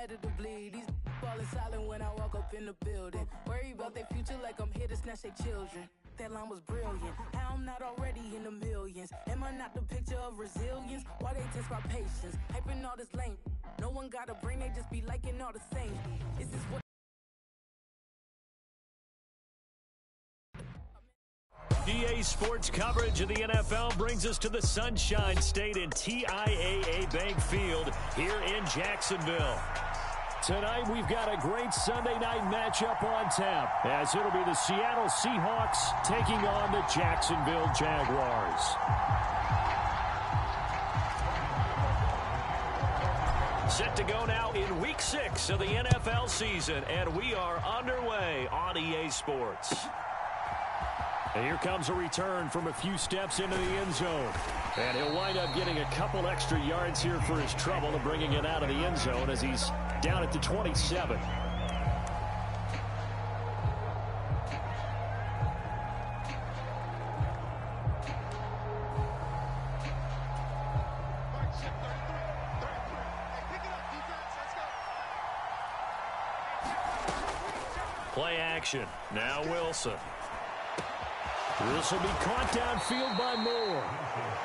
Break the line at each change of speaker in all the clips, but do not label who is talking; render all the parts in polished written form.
ready to bleed. These falling silent when I walk up in the building. Worry about their future like I'm here to snatch their children. That line was brilliant. How I'm not already in the millions. Am I not the picture of resilience? Why they test my patience? Hyping all this lame. No one got a brain, they just be liking all the same. Is this what?
EA Sports coverage of the NFL brings us to the Sunshine State in TIAA Bank Field here in Jacksonville. Tonight, we've got a great Sunday night matchup on tap, as it'll be the Seattle Seahawks taking on the Jacksonville Jaguars. Set to go now in Week 6 of the NFL season, and we are underway on EA Sports. And here comes a return from a few steps into the end zone. And he'll wind up getting a couple extra yards here for his trouble and bringing it out of the end zone as he's down at the 27. Play action. Now Wilson. This will be caught downfield by Moore.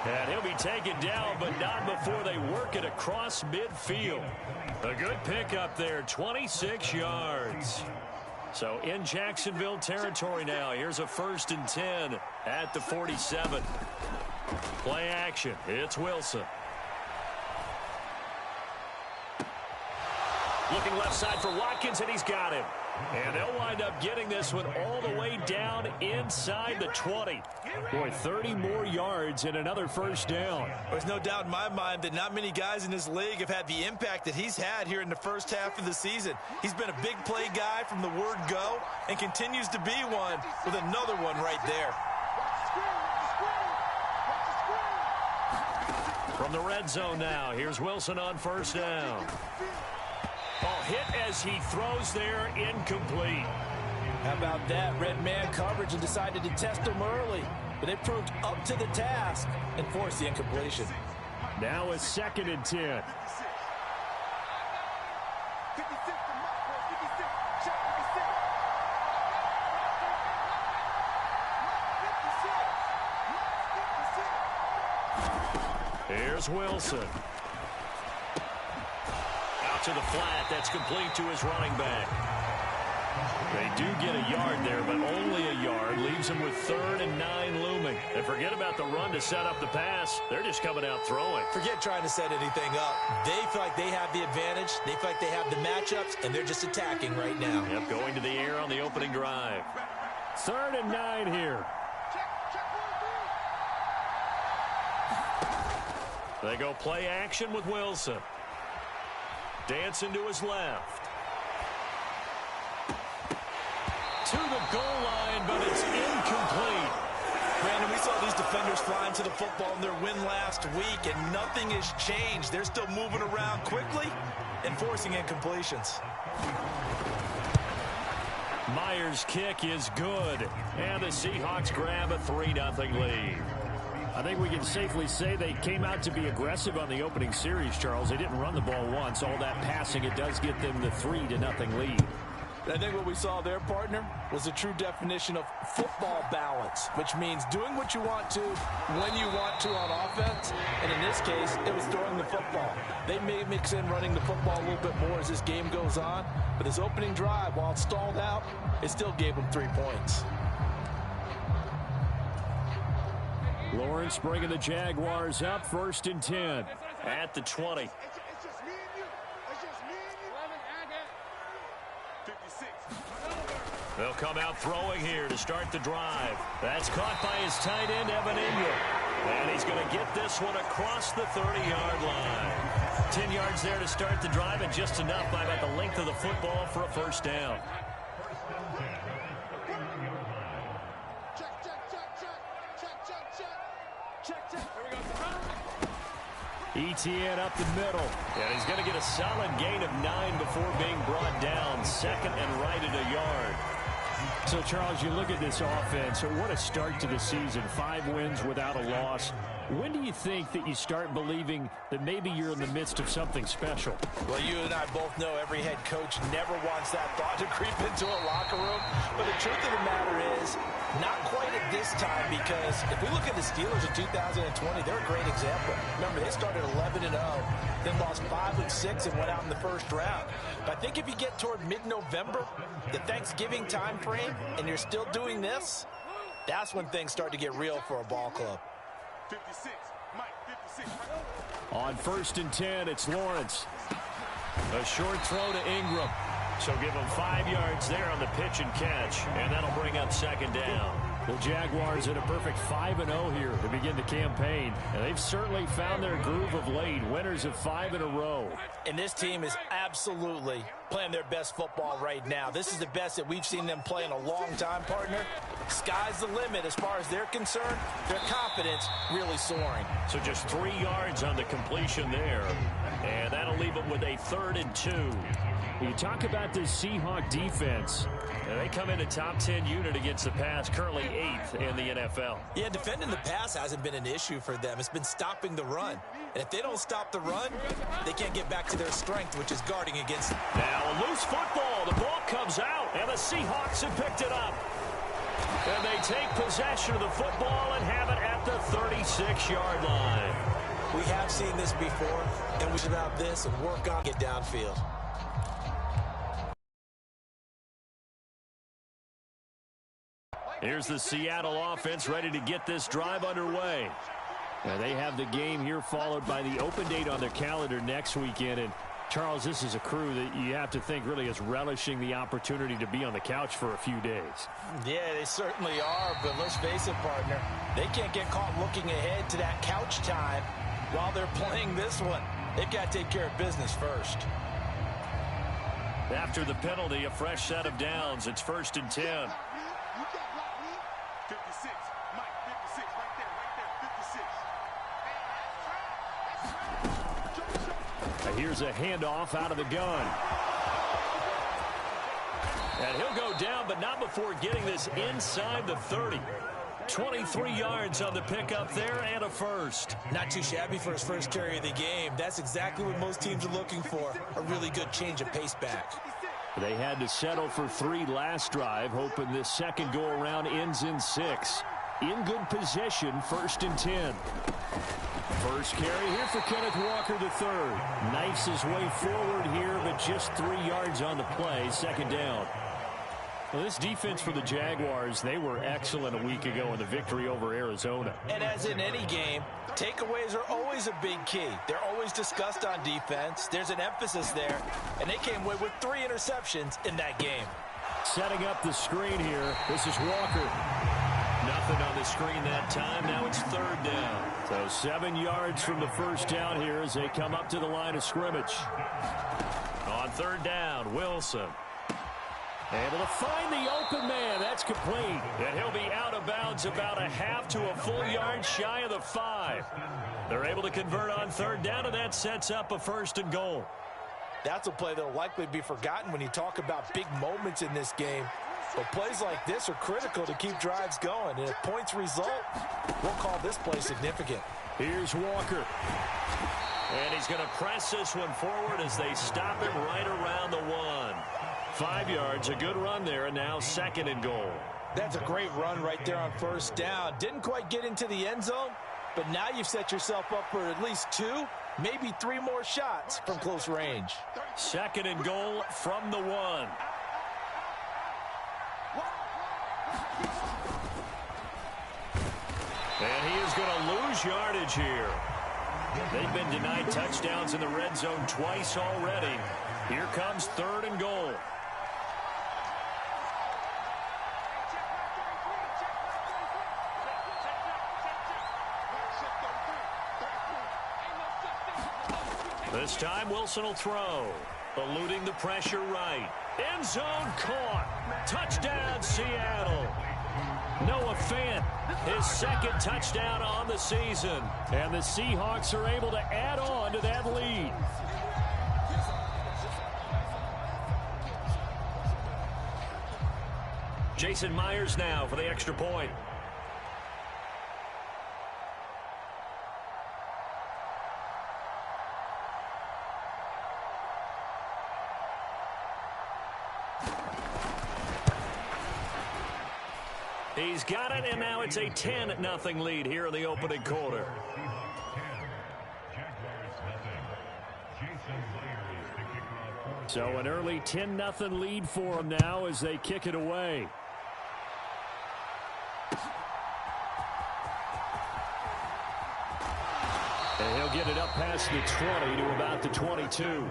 And he'll be taken down, but not before they work it across midfield. A good pickup there, 26 yards. So in Jacksonville territory now. Here's a 1st and 10 at the 47. Play action. It's Wilson. Looking left side for Watkins, and he's got him. And they'll wind up getting this one all the way down inside the 20. Boy, 30 more yards and another first down.
There's no doubt in my mind that not many guys in this league have had the impact that he's had here in the first half of the season. He's been a big play guy from the word go and continues to be one with another one right there.
From the red zone now, here's Wilson on first down. Ball hit as he throws there, incomplete.
How about that? Red man coverage and decided to test him early. But they proved up to the task and forced the incompletion.
Now a 2nd and 10. Here's Wilson. To the flat, that's complete to his running back. They do get a yard there, but only a yard. Leaves him with 3rd and 9 looming. And forget about the run to set up the pass. They're just coming out throwing.
Forget trying to set anything up. They feel like they have the advantage. They feel like they have the matchups, and they're just attacking right now.
Yep, going to the air on the opening drive. 3rd and 9 here. They go play action with Wilson. Dancing to his left. To the goal line, but it's incomplete.
Brandon, we saw these defenders flying to the football in their win last week, and nothing has changed. They're still moving around quickly and forcing incompletions.
Myers' kick is good, and the Seahawks grab a 3-0 lead. I think we can safely say they came out to be aggressive on the opening series, Charles. They didn't run the ball once. All that passing, it does get them the 3-0 lead.
I think what we saw there, partner, was a true definition of football balance, which means doing what you want to when you want to on offense. And in this case, it was throwing the football. They may mix in running the football a little bit more as this game goes on. But this opening drive, while it stalled out, it still gave them 3 points.
Lawrence bringing the Jaguars up, 1st and 10 at the 20. They'll come out throwing here to start the drive. That's caught by his tight end, Evan Ingram. And he's going to get this one across the 30-yard line. 10 yards there to start the drive, and just enough by about the length of the football for a first down. ETN up the middle. And he's going to get a solid gain of 9 before being brought down. 2nd and right at a yard. So, Charles, you look at this offense, what a start to the season. 5 wins without a loss. When do you think that you start believing that maybe you're in the midst of something special?
Well, you and I both know every head coach never wants that thought to creep into a locker room. But the truth of the matter is, not quite at this time, because if we look at the Steelers in 2020, they're a great example. Remember, they started 11-0, then lost 5-6 and went out in the first round. But I think if you get toward mid-November, the Thanksgiving time frame, and you're still doing this, that's when things start to get real for a ball club.
56, Mike, 56.
On 1st and 10, it's Lawrence. A short throw to Ingram. So give him 5 yards there on the pitch and catch, and that'll bring up 2nd down. The Jaguars at a perfect 5-0 here to begin the campaign, and they've certainly found their groove of late, winners of 5 in a row.
And this team is absolutely playing their best football right now. This is the best that we've seen them play in a long time, partner. Sky's the limit as far as they're concerned. Their confidence really soaring.
So just 3 yards on the completion there, and that'll leave them with a 3rd and 2. You talk about this Seahawk defense. They come in a top 10 unit against the pass, currently 8th in the NFL.
Yeah, defending the pass hasn't been an issue for them. It's been stopping the run. And if they don't stop the run, they can't get back to their strength, which is guarding against.
Now a loose football. The ball comes out, and the Seahawks have picked it up. And they take possession of the football and have it at the 36-yard line.
We have seen this before, and we should have this and work on it downfield.
Here's the Seattle offense ready to get this drive underway. Now they have the game here followed by the open date on their calendar next weekend. And Charles, this is a crew that you have to think really is relishing the opportunity to be on the couch for a few days.
Yeah, they certainly are, but let's face it, partner. They can't get caught looking ahead to that couch time while they're playing this one. They've got to take care of business first.
After the penalty, a fresh set of downs. It's 1st and 10.
56, Mike, 56, right there, 56.
Now here's a handoff out of the gun. And he'll go down, but not before getting this inside the 30. 23 yards on the pickup there and a 1st.
Not too shabby for his first carry of the game. That's exactly what most teams are looking for, a really good change of pace back.
They had to settle for 3 last drive, hoping this second go-around ends in 6. In good position, 1st and 10. First carry here for Kenneth Walker III. Knifes his way forward here, but just 3 yards on the play, 2nd down. Well, this defense for the Jaguars, they were excellent a week ago in the victory over Arizona.
And as in any game, takeaways are always a big key. They're always discussed on defense. There's an emphasis there, and they came away with 3 interceptions in that game.
Setting up the screen here, this is Walker. Nothing on the screen that time. Now it's 3rd down. So 7 yards from the first down here as they come up to the line of scrimmage. On 3rd down, Wilson. Able to find the open man. That's complete. And he'll be out of bounds about a half to a full yard shy of the 5. They're able to convert on 3rd down, and that sets up a 1st and goal.
That's a play that will likely be forgotten when you talk about big moments in this game. But plays like this are critical to keep drives going. And if points result, we'll call this play significant.
Here's Walker. And he's going to press this one forward as they stop him right around the 1. 5 yards, a good run there, and now 2nd and goal.
That's a great run right there on 1st down. Didn't quite get into the end zone, but now you've set yourself up for at least 2, maybe 3 more shots from close range.
2nd and goal from the 1. And he is going to lose yardage here. They've been denied touchdowns in the red zone twice already. Here comes 3rd and goal. This time Wilson will throw. Eluding the pressure right. End zone caught. Touchdown Seattle. Noah Fant, his 2nd touchdown on the season. And the Seahawks are able to add on to that lead. Jason Myers now for the extra point. He's got it, and now it's a 10-0 lead here in the opening quarter. So an early 10-0 lead for them now as they kick it away. And he'll get it up past the 20 to about the 22.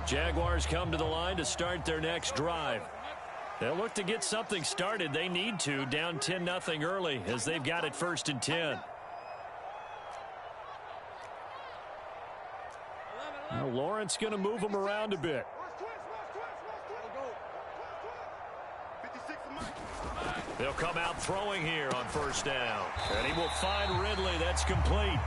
Jaguars come to the line to start their next drive. They'll look to get something started. They need to, down 10-0 early as they've got it 1st and 10. Now Lawrence going to move them around a bit. They'll come out throwing here on 1st down. And he will find Ridley. That's complete.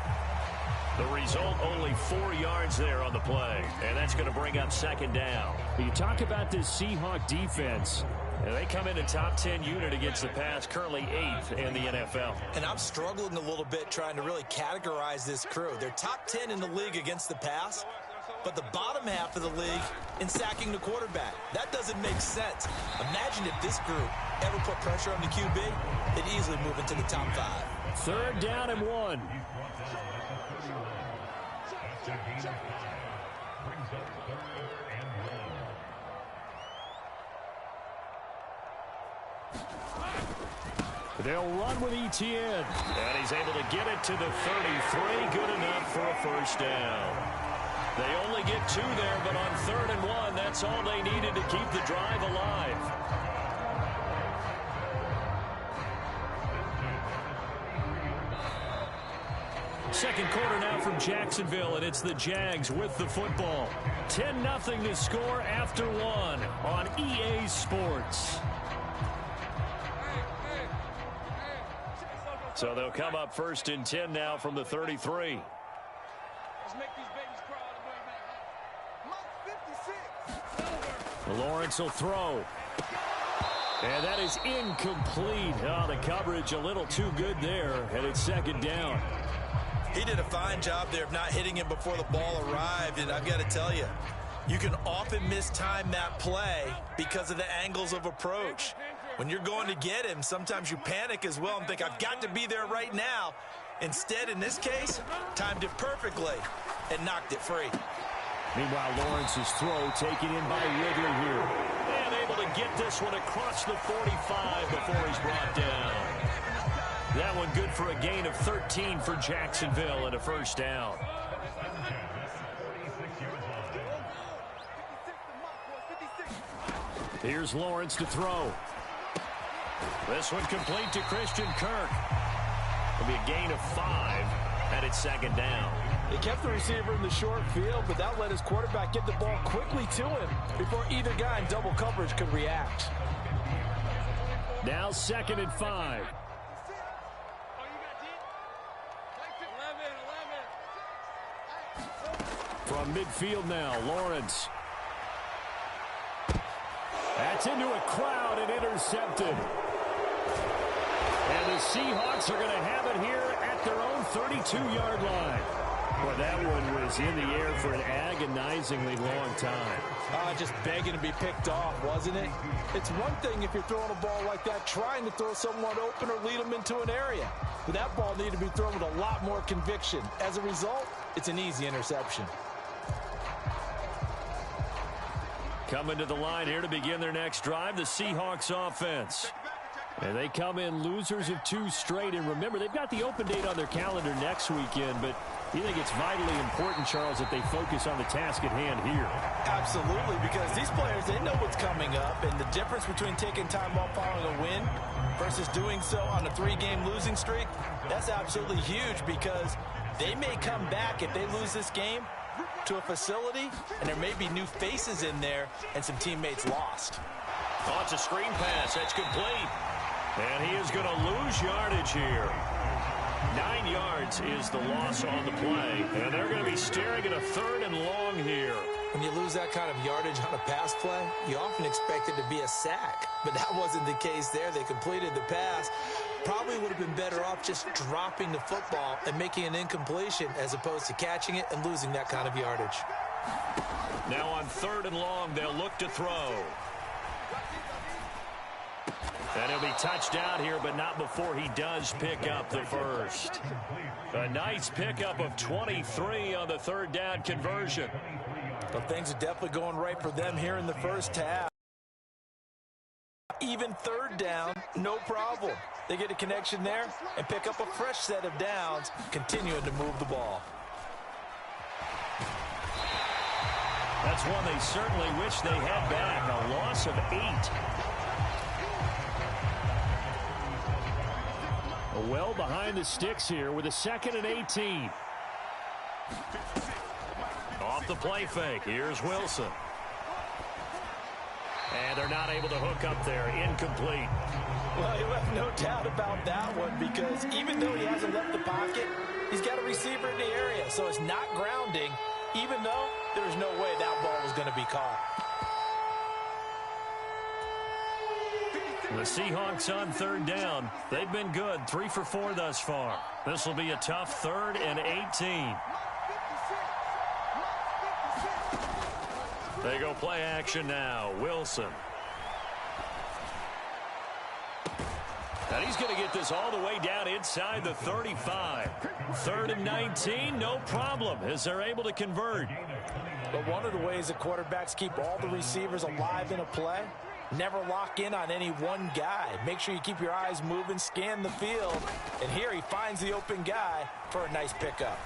The result, only 4 yards there on the play. And that's going to bring up 2nd down. You talk about this Seahawk defense. And they come in a top 10 unit against the pass, currently 8th in the NFL.
And I'm struggling a little bit trying to really categorize this crew. They're top 10 in the league against the pass, but the bottom half of the league in sacking the quarterback. That doesn't make sense. Imagine if this group ever put pressure on the QB, they'd easily move into the top 5.
3rd down and 1. They'll run with Etienne. And he's able to get it to the 33. Good enough for a 1st down. They only get 2 there, but on 3rd and 1, that's all they needed to keep the drive alive. Second quarter now from Jacksonville, and it's the Jags with the football. 10-0 to score after 1 on EA Sports. So they'll come up 1st and 10 now from the 33. Lawrence will throw. And that is incomplete. Oh, the coverage a little too good there, and it's 2nd down.
He did a fine job there of not hitting him before the ball arrived, and I've got to tell you, you can often mistime that play because of the angles of approach. When you're going to get him, sometimes you panic as well and think, I've got to be there right now. Instead, in this case, timed it perfectly and knocked it free.
Meanwhile, Lawrence's throw taken in by Ridley here. And able to get this one across the 45 before he's brought down. That one good for a gain of 13 for Jacksonville and a 1st down. Here's Lawrence to throw. This one complete to Christian Kirk. It'll be a gain of 5, and it's 2nd down.
He kept the receiver in the short field, but that let his quarterback get the ball quickly to him before either guy in double coverage could react.
Now 2nd and 5. From midfield now, Lawrence. That's into a crowd and intercepted. And the Seahawks are going to have it here at their own 32-yard line. Boy, that one was in the air for an agonizingly long time.
Just begging to be picked off, wasn't it? It's one thing if you're throwing a ball like that, trying to throw someone open or lead them into an area. But that ball needed to be thrown with a lot more conviction. As a result, it's an easy interception.
Coming to the line here to begin their next drive, the Seahawks offense. And they come in losers of 2 straight. And remember, they've got the open date on their calendar next weekend, but you think it's vitally important, Charles, that they focus on the task at hand here?
Absolutely, because these players, they know what's coming up, and the difference between taking time off following a win versus doing so on a 3-game losing streak, that's absolutely huge because they may come back if they lose this game to a facility, and there may be new faces in there and some teammates lost.
Oh, it's a screen pass. That's complete. And he is going to lose yardage here. 9 yards is the loss on the play, and they're going to be staring at a 3rd and long here.
When you lose that kind of yardage on a pass play, you often expect it to be a sack, but that wasn't the case there. They completed the pass. Probably would have been better off just dropping the football and making an incompletion as opposed to catching it and losing that kind of yardage.
Now on 3rd and long, they'll look to throw. And he'll be touched out here, but not before he does pick up the first. A nice pickup of 23 on the 3rd down conversion.
But things are definitely going right for them here in the first half. Even 3rd down, no problem. They get a connection there and pick up a fresh set of downs, continuing to move the ball.
That's one they certainly wish they had back. A loss of 8. Well behind the sticks here with a 2nd and 18. Off the play fake. Here's Wilson. And they're not able to hook up there. Incomplete.
Well, you have no doubt about that one because even though he hasn't left the pocket, he's got a receiver in the area. So it's not grounding, even though there's no way that ball was going to be caught.
The Seahawks on 3rd down. They've been good. 3 for 4 thus far. This will be a tough 3rd and 18. They go play action now. Wilson. And he's going to get this all the way down inside the 35. 3rd and 19, no problem, as they're able to convert.
But one of the ways that quarterbacks keep all the receivers alive in a play, never lock in on any one guy. Make sure you keep your eyes moving, scan the field. And here he finds the open guy for a nice pickup.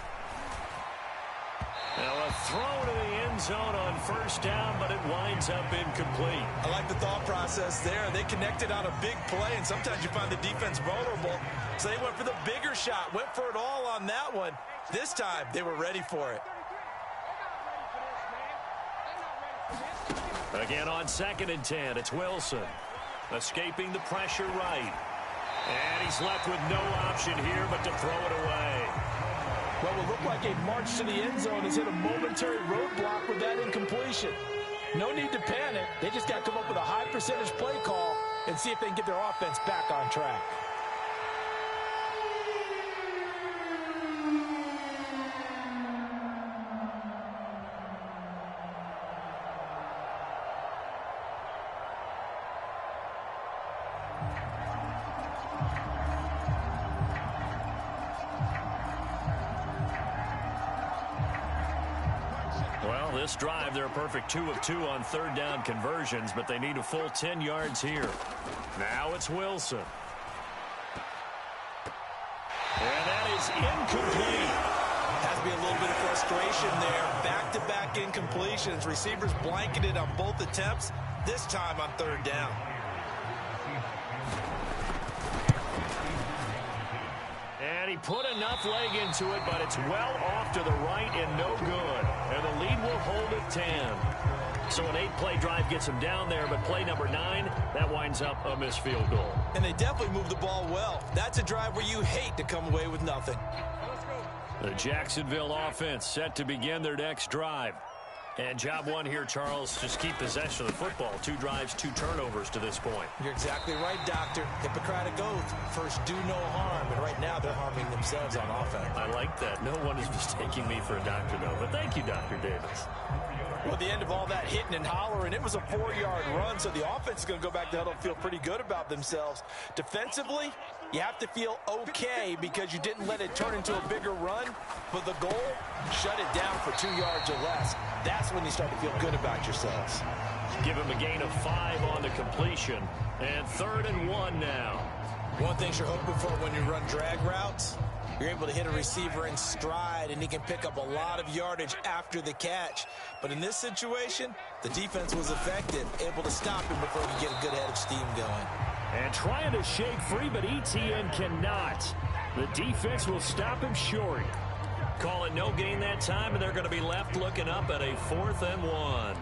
Now a throw to the end zone on 1st down, but it winds up incomplete.
I like the thought process there. They connected on a big play, and sometimes you find the defense vulnerable. So they went for the bigger shot, went for it all on that one. This time, they were ready for it.
Again on 2nd and 10, it's Wilson. Escaping the pressure right. And he's left with no option here but to throw it away.
What will look like a march to the end zone has hit a momentary roadblock with that incompletion. No need to panic. They just got to come up with a high percentage play call and see if they can get their offense back on track.
This drive, they're a perfect 2 of 2 on 3rd down conversions, but they need a full 10 yards here. Now it's Wilson. And that is incomplete.
Has to be a little bit of frustration there. Back-to-back incompletions. Receivers blanketed on both attempts, this time on 3rd down.
And he put enough leg into it, but it's well off to the right and no good. And the lead will hold at 10. So an 8-play drive gets him down there, but play number 9, that winds up a missed field goal.
And they definitely moved the ball well. That's a drive where you hate to come away with nothing.
The Jacksonville offense set to begin their next drive. And job one here, Charles, just keep possession of the football. 2 drives, 2 turnovers to this point.
You're exactly right, Doctor. Hippocratic oath. First, do no harm. And right now, they're harming themselves on offense.
I like that. No one is mistaking me for a doctor, though. But thank you, Dr. Davis.
Well, at the end of all that hitting and hollering, it was a 4-yard run, so the offense is going to go back to huddle and feel pretty good about themselves. Defensively, you have to feel okay because you didn't let it turn into a bigger run, but the goal, shut it down for 2 yards or less. That's when you start to feel good about yourselves.
Give him a gain of 5 on the completion, and 3rd and 1 now.
One thing you're hoping for when you run drag routes, you're able to hit a receiver in stride, and he can pick up a lot of yardage after the catch. But in this situation, the defense was effective, able to stop him before he could get a good head of steam going.
And trying to shake free, but ETN cannot. The defense will stop him short. Call it no gain that time, and they're going to be left looking up at a 4th and 1.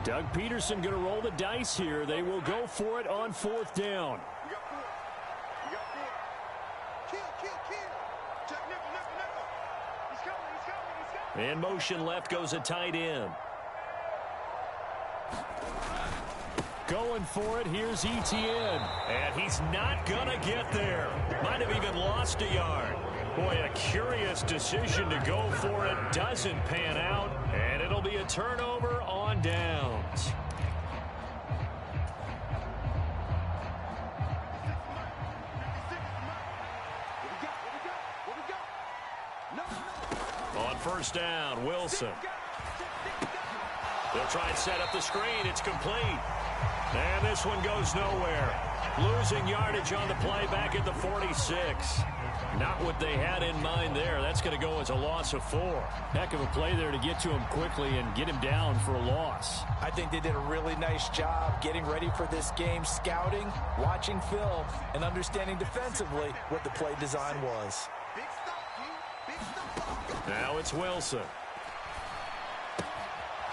Doug Peterson going to roll the dice here. They will go for it on 4th down.
We got 4. We got 4. Kill. Check nickel. He's coming.
In motion left goes a tight end. Going for it, here's Etienne. And he's not going to get there. Might have even lost a yard. Boy, a curious decision to go for it. Doesn't pan out. And it'll be a turnover on downs. On 1st down, Wilson. They'll try and set up the screen. It's complete. And this one goes nowhere. Losing yardage on the play back at the 46. Not what they had in mind there. That's going to go as a loss of 4.
Heck of a play there to get to him quickly and get him down for a loss.
I think they did a really nice job getting ready for this game, scouting, watching film, and understanding defensively what the play design was.
Now it's Wilson.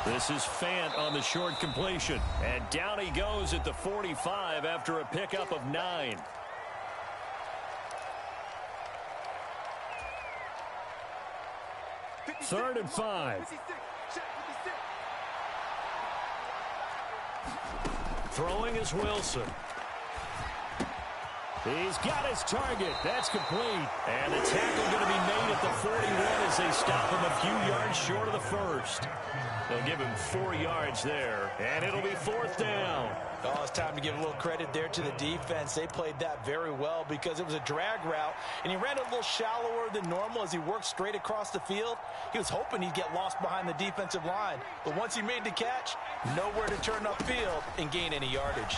This is Fant on the short completion. And down he goes at the 45 after a pickup of 9. Third and 5. Throwing is Wilson. He's got his target. That's complete. And the tackle going to be made at the 41 as they stop him a few yards short of the first. They'll give him 4 yards there, and it'll be 4th down.
Oh, it's time to give a little credit there to the defense. They played that very well because it was a drag route, and he ran a little shallower than normal as he worked straight across the field. He was hoping he'd get lost behind the defensive line, but once he made the catch, nowhere to turn upfield and gain any yardage.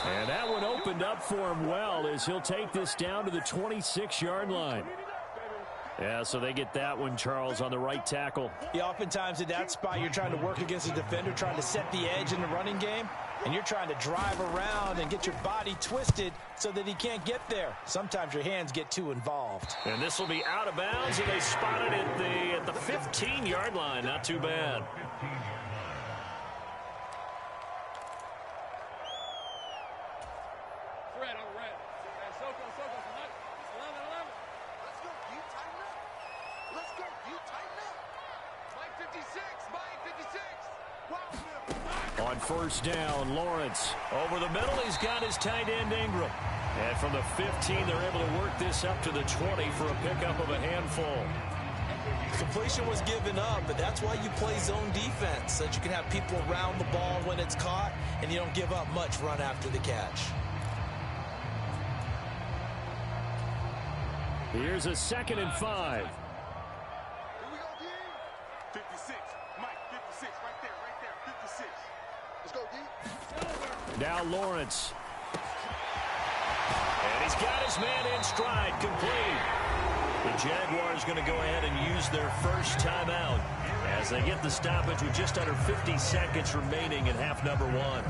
And that one opened up for him well as he'll take this down to the 26-yard line. Yeah, so they get that one, Charles, on the right tackle.
Yeah, oftentimes at that spot, you're trying to work against a defender, trying to set the edge in the running game, and you're trying to drive around and get your body twisted so that he can't get there. Sometimes your hands get too involved.
And this will be out of bounds, and they spot it at the 15-yard line. Not too bad. On 1st down, Lawrence. Over the middle, he's got his tight end, Ingram. And from the 15, they're able to work this up to the 20 for a pickup of a handful.
Completion was given up, but that's why you play zone defense, so that you can have people around the ball when it's caught, and you don't give up much run after the catch.
Here's a 2nd and 5.
Here we go, D. 56. Mike, 56. Right there. 56. Let's go, D.
Now Lawrence. And he's got his man in stride, complete. The Jaguars going to go ahead and use their first timeout as they get the stoppage with just under 50 seconds remaining in half number 1.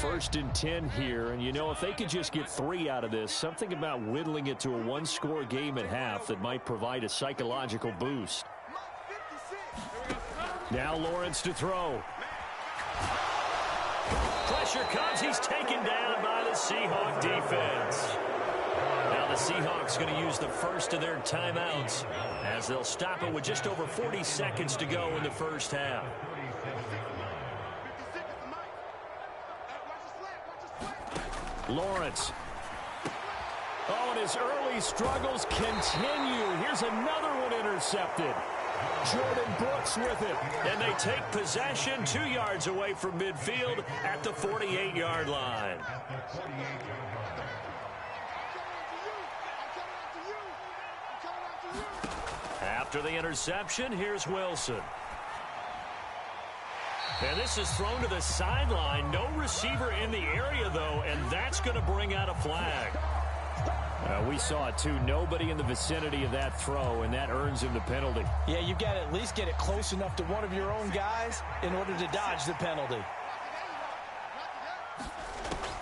First and 10 here, and you know, if they could just get 3 out of this, something about whittling it to a 1-score game at half that might provide a psychological boost. Now Lawrence to throw. Pressure comes. He's taken down by the Seahawk defense. Now the Seahawks going to use the first of their timeouts as they'll stop it with just over 40 seconds to go in the first half. Lawrence. Oh, and his early struggles continue. Here's another one intercepted. Jordan Brooks with it. And they take possession 2 yards away from midfield at the 48-yard line. After the interception, here's Wilson. And this is thrown to the sideline. No receiver in the area, though, and that's going to bring out a flag.
We saw it too. Nobody in the vicinity of that throw, and that earns him the penalty.
Yeah, you've got to at least get it close enough to one of your own guys in order to dodge the penalty.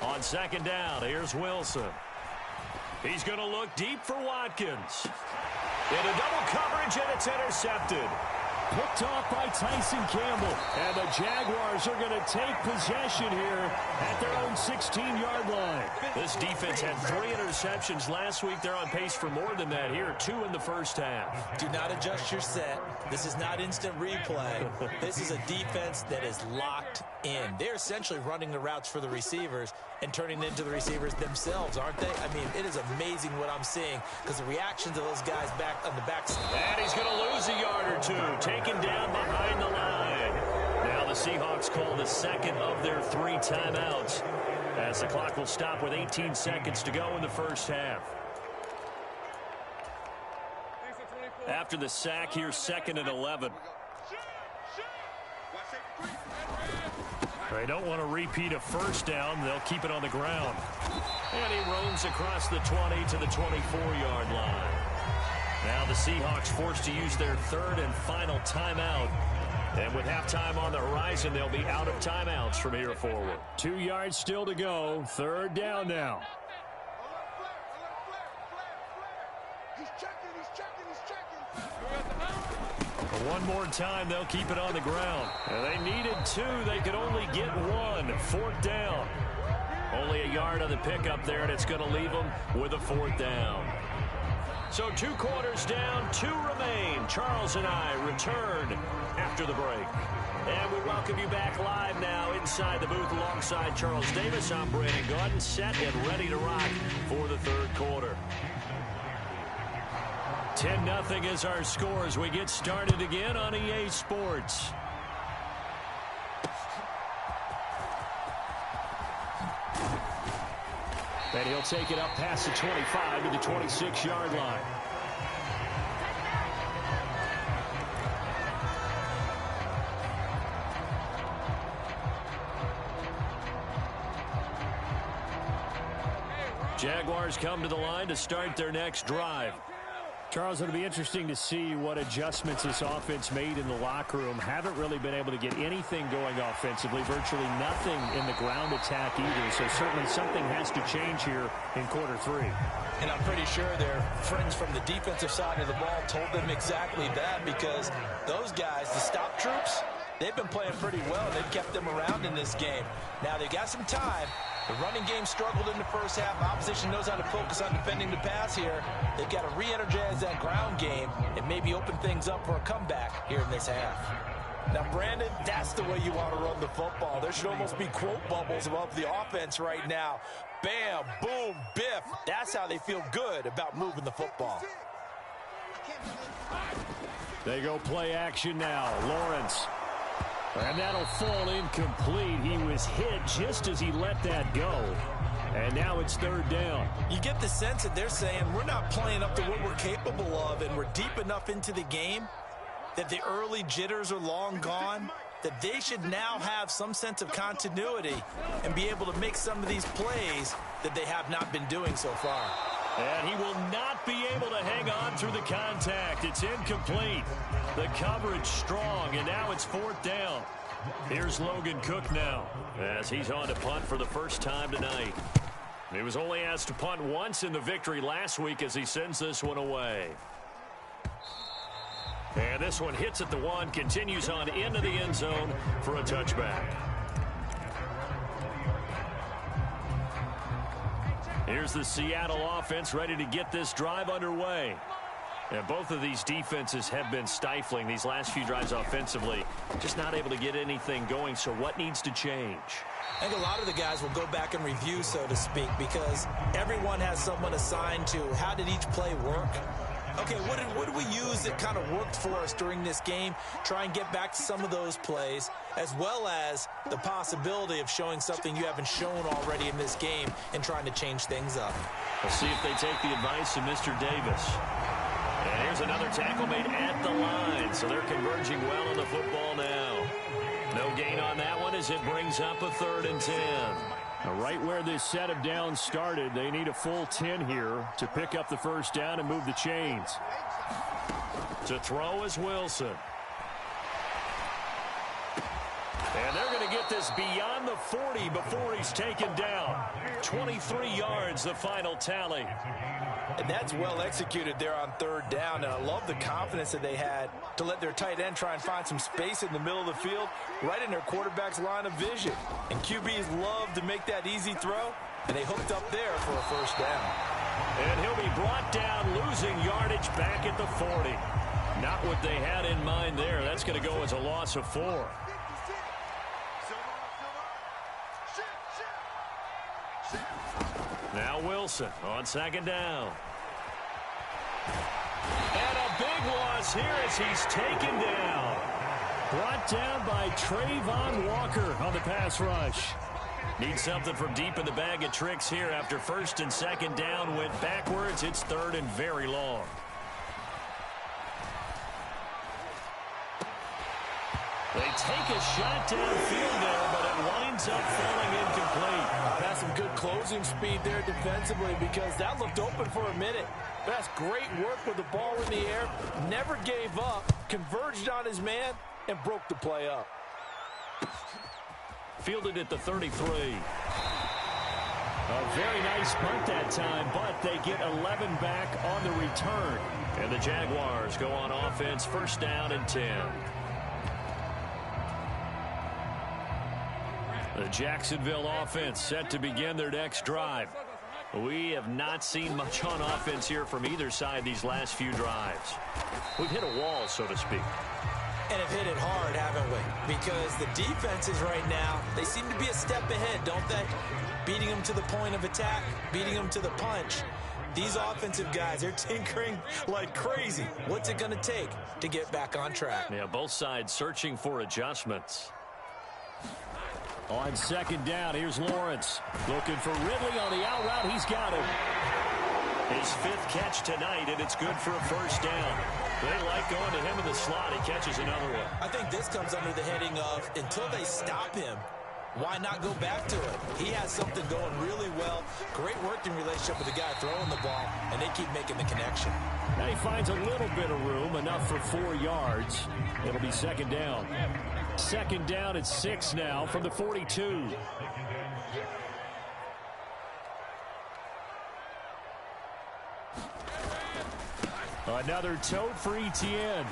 On second down, here's Wilson. He's going to look deep for Watkins. Into double coverage, and it's intercepted.
Picked off by Tyson Campbell. And the Jaguars are going to take possession here at their own 16-yard line.
This defense had 3 interceptions last week. They're on pace for more than that here. 2 in the first half.
Do not adjust your set. This is not instant replay. This is a defense that is locked in. They're essentially running the routes for the receivers and turning it into the receivers themselves, aren't they? I mean, it is amazing what I'm seeing because the reactions of those guys back on the backside.
And he's going to lose a yard or 2. Taken down behind the line. Now the Seahawks call the second of their 3 timeouts as the clock will stop with 18 seconds to go in the first half. After the sack, here's 2nd and 11. They don't want to repeat a first down. They'll keep it on the ground. And he roams across the 20 to the 24-yard line. Now the Seahawks forced to use their 3rd and final timeout. And with halftime on the horizon, they'll be out of timeouts from here forward.
2 yards still to go. 3rd down now.
One more time, they'll keep it on the ground. And they needed 2. They could only get 1. 4th down. Only a yard on the pickup there, and it's going to leave them with a 4th down. So 2 quarters down, 2 remain. Charles and I return after the break. And we welcome you back live now inside the booth alongside Charles Davis. I'm Brandon Gaudin, set and ready to rock for the 3rd quarter. 10-0 is our score as we get started again on EA Sports.
And he'll take it up past the 25 to the 26-yard line.
Jaguars come to the line to start their next drive.
Charles, it'll be interesting to see what adjustments this offense made in the locker room. Haven't really been able to get anything going offensively, virtually nothing in the ground attack either. So certainly something has to change here in quarter 3.
And I'm pretty sure their friends from the defensive side of the ball told them exactly that because those guys, the stop troops, they've been playing pretty well. They've kept them around in this game. Now they got some time. The running game struggled in the first half. Opposition knows how to focus on defending the pass here. They've got to re-energize that ground game and maybe open things up for a comeback here in this half. Now, Brandon, that's the way you want to run the football. There should almost be quote bubbles above the offense right now. Bam, boom, biff. That's how they feel good about moving the football.
They go play action now. Lawrence. And that'll fall incomplete. He was hit just as he let that go. And now it's 3rd down.
You get the sense that they're saying we're not playing up to what we're capable of, and we're deep enough into the game that the early jitters are long gone, that they should now have some sense of continuity and be able to make some of these plays that they have not been doing so far.
And he will not be able to hang on through the contact. It's incomplete. The coverage strong, and now it's 4th down. Here's Logan Cook now as he's on to punt for the first time tonight. He was only asked to punt once in the victory last week as he sends this one away. And this one hits at the 1, continues on into the end zone for a touchback. Here's the Seattle offense ready to get this drive underway. And both of these defenses have been stifling these last few drives offensively. Just not able to get anything going, so what needs to change?
I think a lot of the guys will go back and review, so to speak, because everyone has someone assigned to how did each play work. Okay, what did we use that kind of worked for us during this game? Try and get back to some of those plays, as well as the possibility of showing something you haven't shown already in this game and trying to change things up.
We'll see if they take the advice of Mr. Davis. And here's another tackle made at the line, so they're converging well on the football now. No gain on that one as it brings up a 3rd and 10.
Right where this set of downs started, they need a full 10 here to pick up the first down and move the chains.
To throw is Wilson. And they're going to get this beyond the 40 before he's taken down. 23 yards, the final tally.
And that's well executed there on third down. And I love the confidence that they had to let their tight end try and find some space in the middle of the field, right in their quarterback's line of vision. And QBs love to make that easy throw, and they hooked up there for a first down.
And he'll be brought down, losing yardage back at the 40. Not what they had in mind there. That's going to go as a loss of 4. Now Wilson on second down. And a big loss here as he's taken down.
Brought down by Trayvon Walker on the pass rush.
Need something from deep in the bag of tricks here after first and second down went backwards. It's third and very long. They take a shot downfield there, but it winds up falling incomplete.
That's some good closing speed there defensively because that looked open for a minute. That's great work with the ball in the air. Never gave up, converged on his man, and broke the play up.
Fielded at the 33.
A very nice punt that time, but they get 11 back on the return.
And the Jaguars go on offense, first down and 10. The Jacksonville offense set to begin their next drive. We have not seen much on offense here from either side these last few drives. We've hit a wall, so to speak.
And have hit it hard, haven't we? Because the defenses right now, they seem to be a step ahead, don't they? Beating them to the point of attack, beating them to the punch. These offensive guys, they're tinkering like crazy. What's it going to take to get back on track?
Yeah, both sides searching for adjustments.
On second down, here's Lawrence. Looking for Ridley on the out route. He's got him.
His 5th catch tonight, and it's good for a first down. They like going to him in the slot. He catches another one.
I think this comes under the heading of until they stop him, why not go back to it? He has something going really well. Great working relationship with the guy throwing the ball, and they keep making the connection.
Now he finds a little bit of room, enough for 4 yards. It'll be second down. Second down at 6 now from the 42. Another tote for Etienne.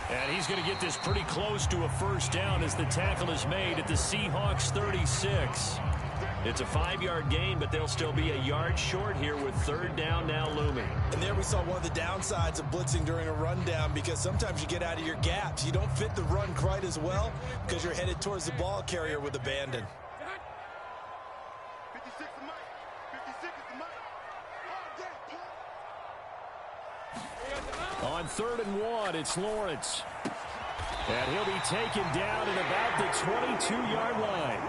And he's going to get this pretty close to a first down as the tackle is made at the Seahawks 36. It's a 5-yard gain, but they'll still be a yard short here with third down now looming.
And there we saw one of the downsides of blitzing during a rundown because sometimes you get out of your gaps. You don't fit the run quite as well because you're headed towards the ball carrier with abandon.
56 is Mike. 56 is Mike.
On 3rd and 1, it's Lawrence. And he'll be taken down at about the 22-yard line.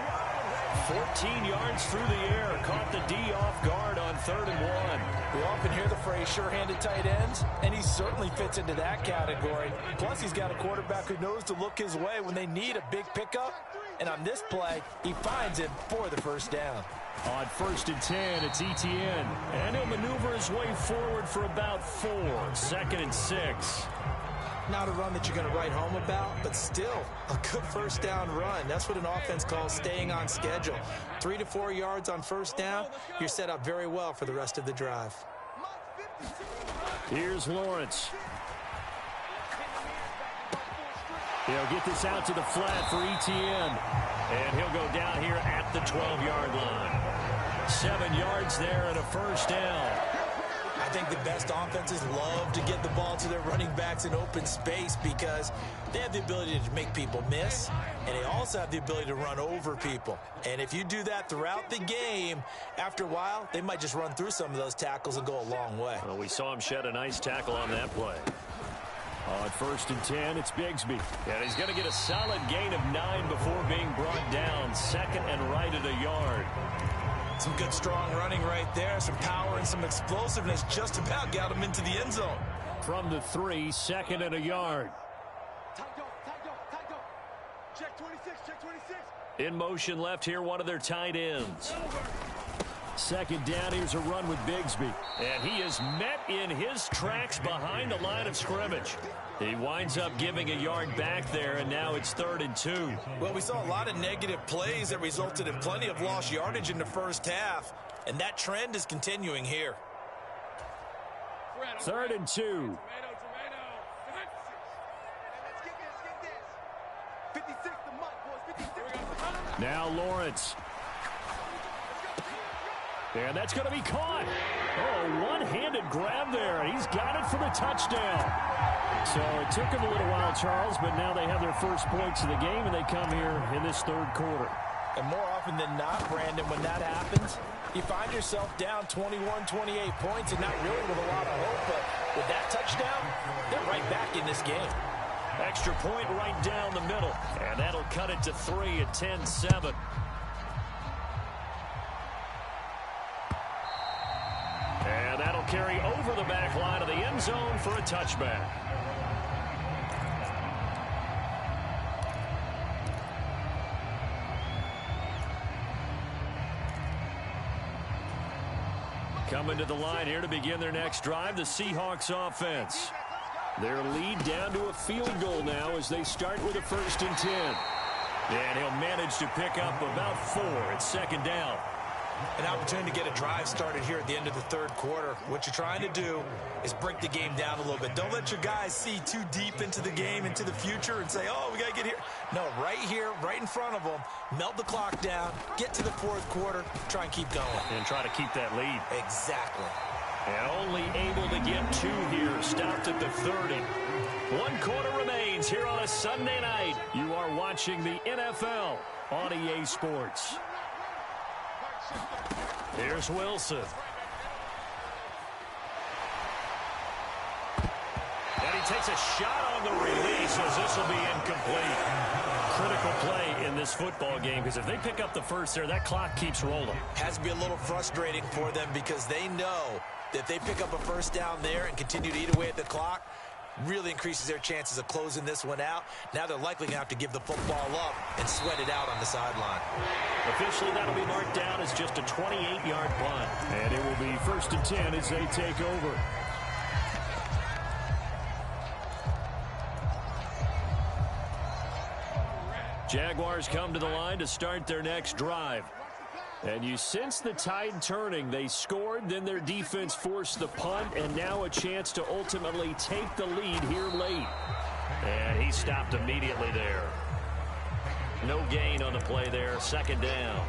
14 yards through the air. Caught the D off guard on 3rd and 1.
We often hear the phrase sure-handed tight ends, and he certainly fits into that category. Plus, he's got a quarterback who knows to look his way when they need a big pickup. And on this play, he finds it for the first down.
On 1st and 10, it's Etienne. And he'll maneuver his way forward for about 4. 2nd and 6.
Not a run that you're going to write home about, but still a good first down run. That's what an offense calls staying on schedule. 3 to 4 yards on first down, you're set up very well for the rest of the drive.
Here's Lawrence. He'll get this out to the flat for Etienne.
And he'll go down here at the 12-yard line. 7 yards there and a first down.
I think the best offenses love to get the ball to their running backs in open space because they have the ability to make people miss, and they also have the ability to run over people. And if you do that throughout the game, after a while, they might just run through some of those tackles and go a long way.
Well, we saw him shed a nice tackle on that play.
On 1st and 10, it's Bigsby.
And he's going to get a solid gain of 9 before being brought down. 2nd and right at a yard.
Some good strong running right there. Some power and some explosiveness just about got him into the end zone.
From the 3, 2nd and a yard.
Tight go. Check 26, check 26.
In motion left here, one of their tight ends.
Second down, here's a run with Bigsby.
And he is met in his tracks behind the line of scrimmage. He winds up giving a yard back there, and now it's 3rd and 2.
Well, we saw a lot of negative plays that resulted in plenty of lost yardage in the first half, and that trend is continuing here.
3rd and 2. Now Lawrence. And that's going to be caught. Oh, one-handed grab there, and he's got it for the touchdown. So it took him a little while, Charles, but now they have their first points of the game, and they come here in this 3rd quarter.
And more often than not, Brandon, when that happens, you find yourself down 21, 28 points, and not really with a lot of hope, but with that touchdown, they're right back in this game.
Extra point right down the middle, and that'll cut it to 3 at 10-7. And that'll carry over the back line of the end zone for a touchback. Coming to the line here to begin their next drive, the Seahawks offense. Their lead down to a field goal now as they start with a 1st and 10. And he'll manage to pick up about 4. It's 2nd down.
An opportunity to get a drive started here at the end of the 3rd quarter. What you're trying to do is break the game down a little bit. Don't let your guys see too deep into the game, into the future, and say, oh, we got to get here. No, right here, right in front of them, melt the clock down, get to the 4th quarter, try and keep going.
And try to keep that lead.
Exactly.
And only able to get 2 here, stopped at the 30. 1 quarter remains here on a Sunday night. You are watching the NFL on EA Sports. Here's Wilson. And he takes a shot on the release as this will be incomplete. Critical play in this football game because if they pick up the first there, that clock keeps rolling.
Has to be a little frustrating for them because they know that if they pick up a first down there and continue to eat away at the clock, really increases their chances of closing this one out. Now they're likely going to have to give the football up and sweat it out on the sideline.
Officially, that'll be marked down as just a 28-yard punt.
And it will be 1st and 10 as they take over. Jaguars come to the line to start their next drive. And you sense the tide turning. They scored, then their defense forced the punt, and now a chance to ultimately take the lead here late.
And he stopped immediately there. No gain on the play there. 2nd down.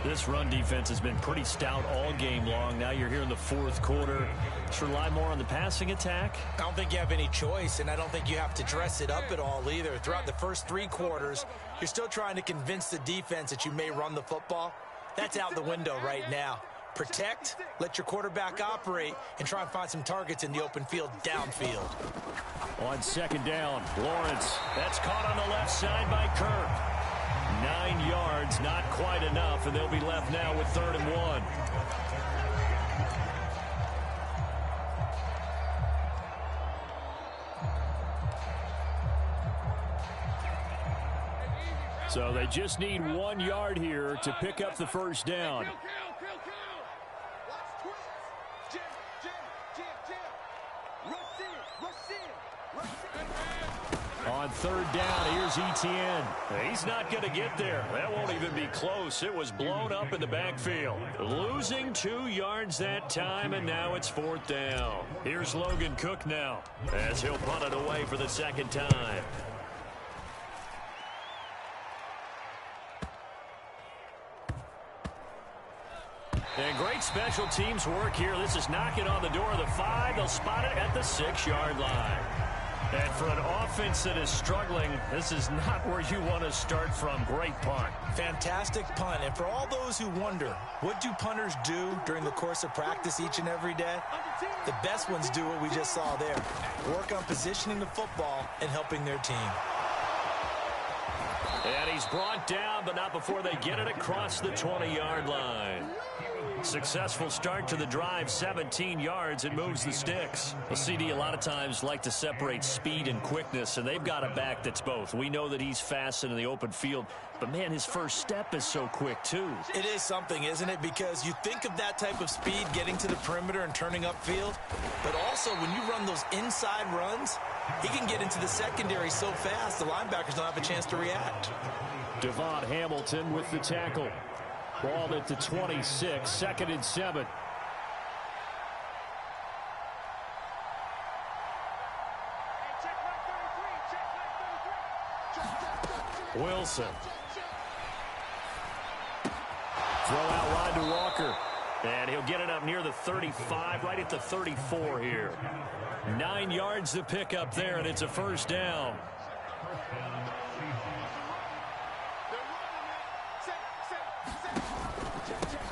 This run defense has been pretty stout all game long. Now you're here in the 4th quarter. Just rely more on the passing attack.
I don't think you have any choice, and I don't think you have to dress it up at all either. Throughout the first 3 quarters, you're still trying to convince the defense that you may run the football. That's out the window right now. Protect, let your quarterback operate, and try and find some targets in the open field downfield.
On 2nd down, Lawrence. That's caught on the left side by Kirk. 9 yards, not quite enough, and they'll be left now with 3rd and 1. So they just need 1 yard here to pick up the first down. On 3rd down, here's Etienne.
He's not going to get there. That won't even be close. It was blown up in the backfield. Losing 2 yards that time, and now it's 4th down. Here's Logan Cook now as he'll punt it away for the 2nd time. And great special teams work here. This is knocking on the door of the 5. They'll spot it at the 6-yard line. And for an offense that is struggling, this is not where you want to start from. Great punt.
Fantastic punt. And for all those who wonder, what do punters do during the course of practice each and every day? The best ones do what we just saw there. Work on positioning the football and helping their team.
And he's brought down, but not before they get it across the 20-yard line. Successful start to the drive, 17 yards. It moves the sticks. Well, CD, a lot of times like to separate speed and quickness, and they've got a back that's both. We know that he's fast in the open field, but, man, his first step is so quick, too.
It is something, isn't it? Because you think of that type of speed getting to the perimeter and turning upfield, but also when you run those inside runs, he can get into the secondary so fast the linebackers don't have a chance to react.
Devon Hamilton with the tackle. Ball at the 26, 2nd and 7.
Wilson. Throw out wide to Walker. And he'll get it up near the 35, right at the 34 here. 9 yards to pick up there, and it's a first down.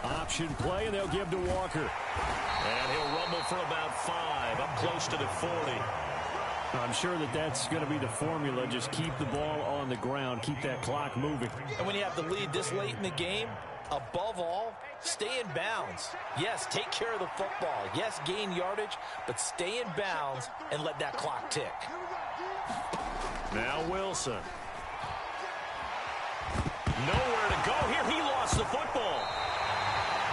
Option play, and they'll give to Walker. And he'll rumble for about 5, up close to the 40.
I'm sure that that's going to be the formula. Just keep the ball on the ground, keep that clock moving.
And when you have the lead this late in the game, above all, stay in bounds. Yes, take care of the football. Yes, gain yardage, but stay in bounds and let that clock tick.
Now Wilson. Nowhere to go here. He lost the football.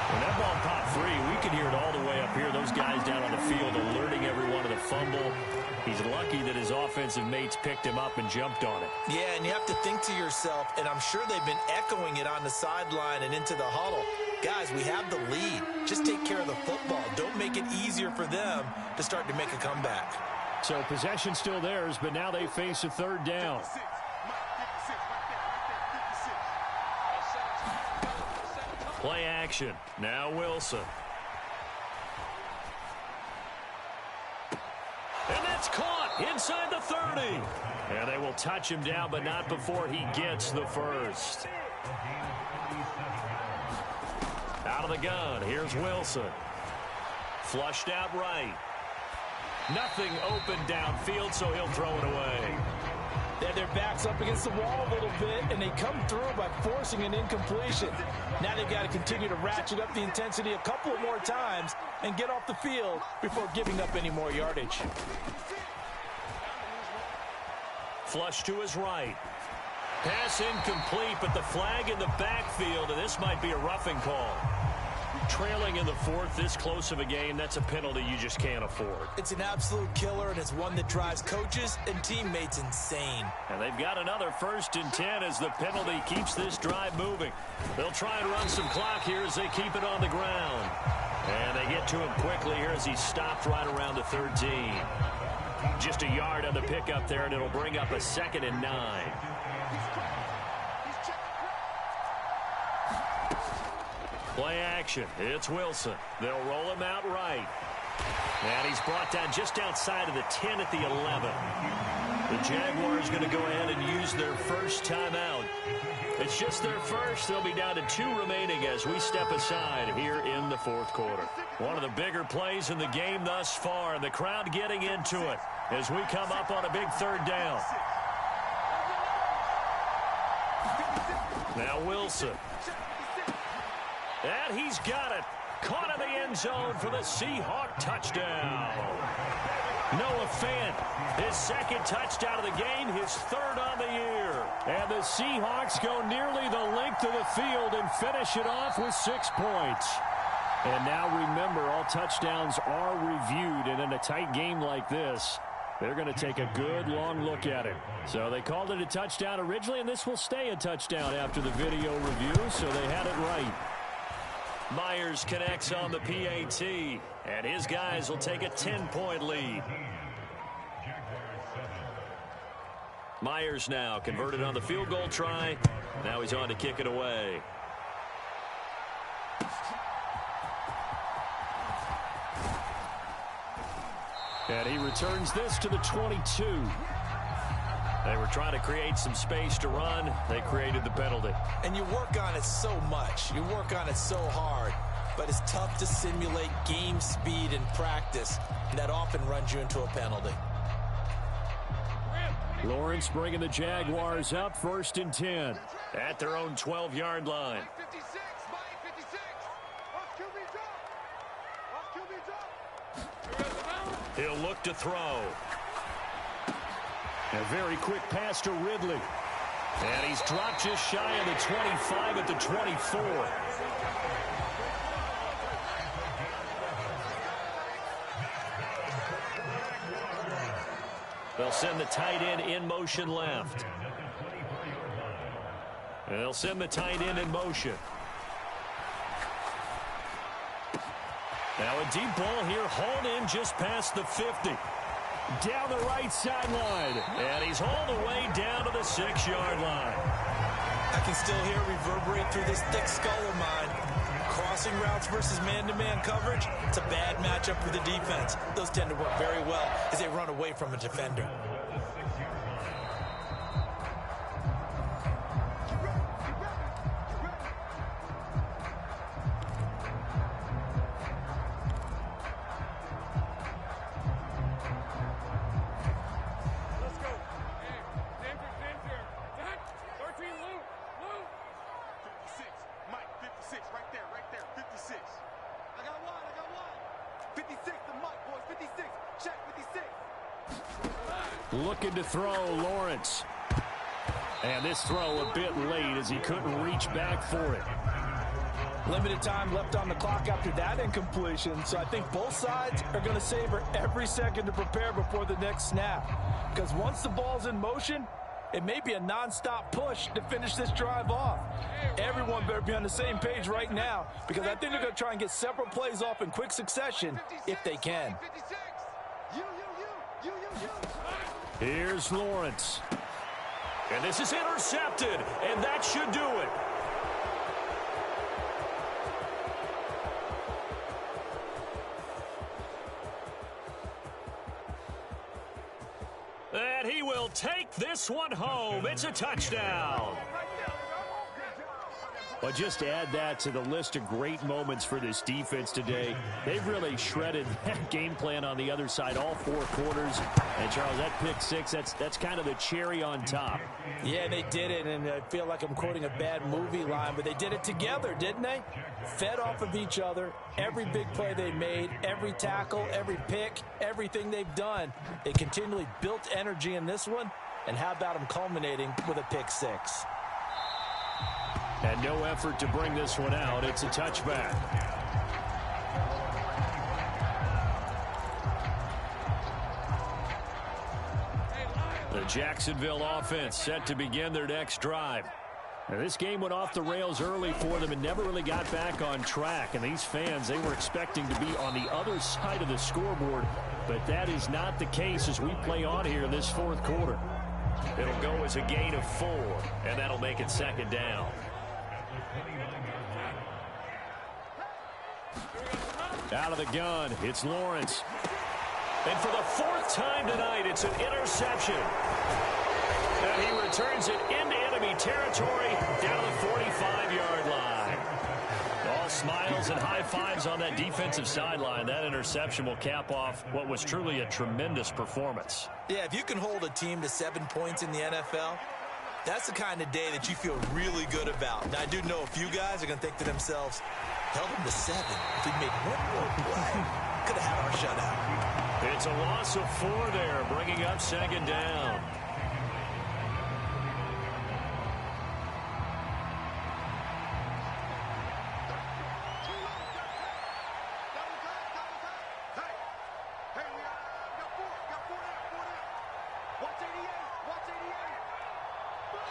When that ball popped free, we could hear it all the way up here. Those guys down on the field alerting everyone of the fumble. He's lucky that his offensive mates picked him up and jumped on it.
Yeah, and you have to think to yourself, and I'm sure they've been echoing it on the sideline and into the huddle. Guys, we have the lead. Just take care of the football. Don't make it easier for them to start to make a comeback.
So possession still theirs, but now they face a 3rd down.
Play action. Now Wilson. And that's caught inside the 30. And they will touch him down, but not before he gets the first. Out of the gun, here's Wilson. Flushed out right. Nothing open downfield, so he'll throw it away.
They have their backs up against the wall a little bit, and they come through by forcing an incompletion. Now they've got to continue to ratchet up the intensity a couple of more times and get off the field before giving up any more yardage.
Flush to his right. Pass incomplete, but the flag in the backfield, and this might be a roughing call. Trailing in the 4th, this close of a game, that's a penalty you just can't afford.
It's an absolute killer, and it's one that drives coaches and teammates insane.
And they've got another 1st and 10 as the penalty keeps this drive moving. They'll try and run some clock here as they keep it on the ground. And they get to him quickly here as he's stopped right around the 13. Just a yard on the pickup there, and it'll bring up a 2nd and 9. Play action. It's Wilson. They'll roll him out right. And he's brought down just outside of the 10 at the 11. The Jaguars going to go ahead and use their first timeout. It's just their first. They'll be down to 2 remaining as we step aside here in the 4th quarter. One of the bigger plays in the game thus far, and the crowd getting into it as we come up on a big 3rd down. Now Wilson. And he's got it. Caught in the end zone for the Seahawk touchdown. Noah Fant, his 2nd touchdown of the game, his 3rd on the year.
And the Seahawks go nearly the length of the field and finish it off with 6 points. And now remember, all touchdowns are reviewed, and in a tight game like this, they're going to take a good long look at it. So they called it a touchdown originally, and this will stay a touchdown after the video review, so they had it right.
Myers connects on the PAT, and his guys will take a 10-point lead. Myers now converted on the field goal try. Now he's on to kick it away.
And he returns this to the 22.
They were trying to create some space to run. They created the penalty.
And you work on it so much. You work on it so hard. But it's tough to simulate game speed in practice. And that often runs you into a penalty.
Lawrence bringing the Jaguars up, 1st and 10.
At their own 12-yard line. He'll look to throw.
A very quick pass to Ridley. And he's dropped just shy of the 25 at the 24. They'll send the tight end in motion left. And they'll send the tight end in motion. Now a deep ball here, hauled in just past the 50. Down the right sideline. And he's hauled away down to the 6-yard line.
I can still hear it reverberate through this thick skull of mine. Crossing routes versus man-to-man coverage, it's a bad matchup for the defense. Those tend to work very well as they run away from a defender.
Looking to throw, Lawrence. And this throw a bit late as he couldn't reach back for it.
Limited time left on the clock after that incompletion, so I think both sides are going to savor every second to prepare before the next snap. Because once the ball's in motion, it may be a non-stop push to finish this drive off. Everyone better be on the same page right now, because I think they're going to try and get several plays off in quick succession if they can.
Here's Lawrence.
And this is intercepted, and that should do it. And he will take this one home. It's a touchdown.
But just add that to the list of great moments for this defense today. They've really shredded that game plan on the other side all 4 quarters. And, Charles, that pick six, that's kind of the cherry on top.
Yeah, they did it, and I feel like I'm quoting a bad movie line, but they did it together, didn't they? Fed off of each other, every big play they made, every tackle, every pick, everything they've done. They continually built energy in this one, and how about them culminating with a pick six?
And no effort to bring this one out. It's a touchback. The Jacksonville offense set to begin their next drive. Now, this game went off the rails early for them and never really got back on track. And these fans, they were expecting to be on the other side of the scoreboard. But that is not the case as we play on here in this 4th quarter. It'll go as a gain of 4, and that'll make it 2nd down. Out of the gun, it's Lawrence.
And for the 4th time tonight, it's an interception. And he returns it into enemy territory down the 45-yard line. All smiles and high fives on that defensive sideline. That interception will cap off what was truly a tremendous performance.
Yeah, if you can hold a team to 7 points in the NFL, that's the kind of day that you feel really good about. Now, I do know a few guys are going to think to themselves, held them to 7. If we made one more play, could have had our shutout.
It's a loss of 4 there, bringing up 2nd down.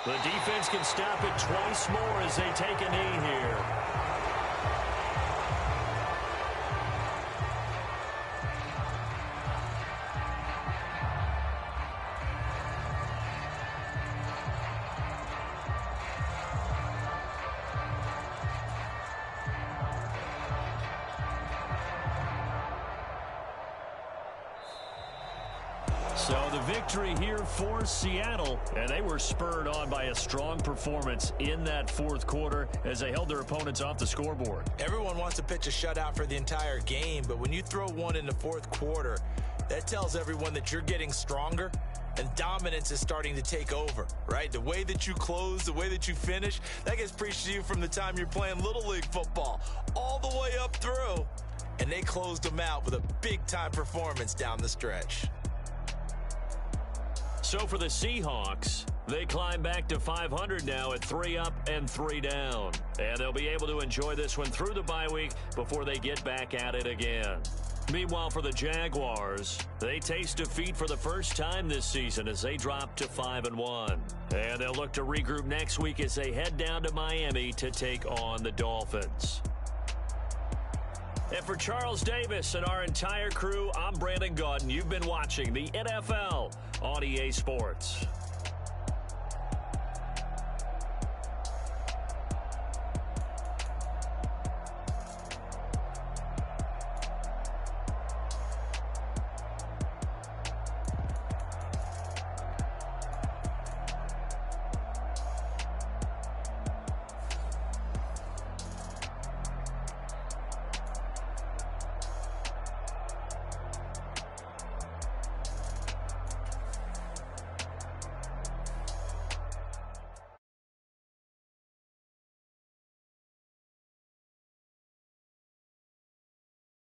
The defense can stop it twice more as they take a knee here. So the victory here for Seattle, and they were spurred on by a strong performance in that 4th quarter as they held their opponents off the scoreboard.
Everyone wants to pitch a shutout for the entire game, but when you throw one in the 4th quarter, that tells everyone that you're getting stronger and dominance is starting to take over, right? The way that you close, the way that you finish, that gets preached to you from the time you're playing Little League football all the way up through. and they closed them out with a big-time performance down the stretch.
So for the Seahawks, they climb back to 500 now at 3 up and 3 down. And they'll be able to enjoy this one through the bye week before they get back at it again. Meanwhile, for the Jaguars, they taste defeat for the first time this season as they drop to 5-1. And they'll look to regroup next week as they head down to Miami to take on the Dolphins. And for Charles Davis and our entire crew, I'm Brandon Gaudin. You've been watching the NFL on EA Sports.